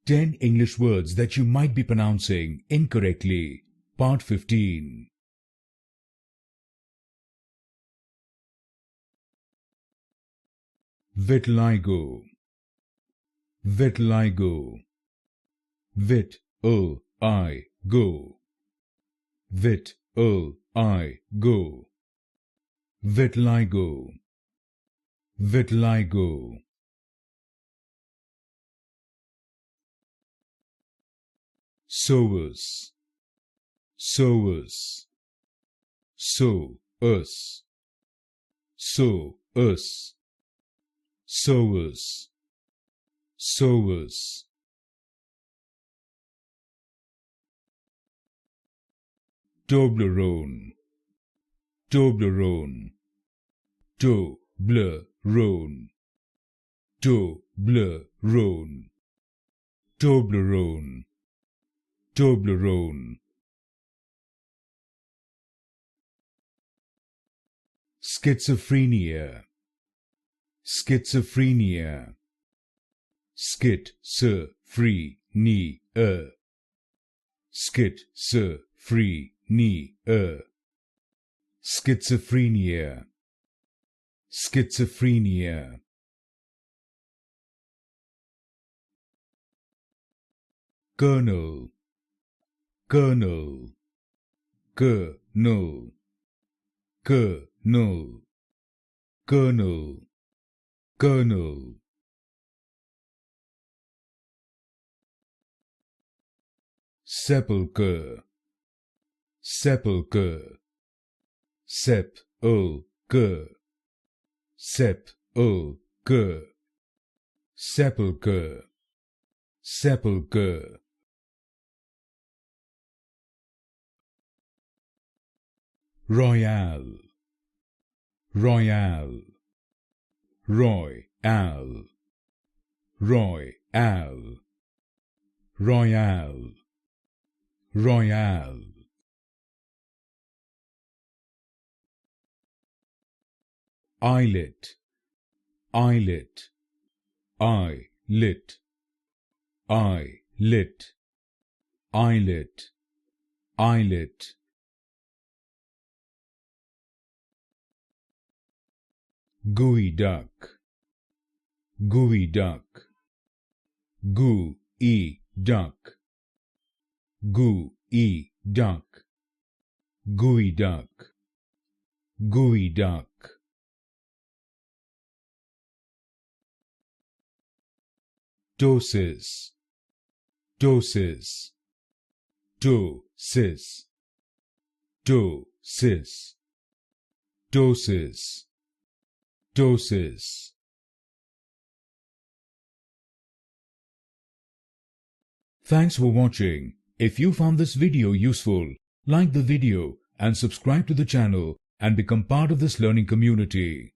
10 English words that you might be pronouncing incorrectly. Part 15. Vitiligo. Vitiligo. Vit-il-I-go. Vit-il-I-go. Vitiligo. Vitiligo. Psoas. Psoas. Psoas. Psoas. Psoas. Psoas. Toblerone. Toblerone. Toblerone. Toblerone. Toblerone. Toblerone. Schizophrenia. Schizophrenia. Schizophrenia. Schizophrenia. Schizophrenia. Schizophrenia. Kernel. Kernel. Kernel. Kernel. Kernel. Kernel. Sepulchre. Sepulchre. Sepulchre. Sepulchre. Sepulchre. Sepulchre. Royale. Royale. Royale. Royale. Royale. Royale. Islet. Islet. Islet. Islet. Islet. Islet. Geoduck. Geoduck. Geoduck. Geoduck. Geoduck. Geoduck. Ptosis. Ptosis. Ptosis. Ptosis. Ptosis. Ptosis. Thanks for watching. If you found this video useful, like the video and subscribe to the channel and become part of this learning community.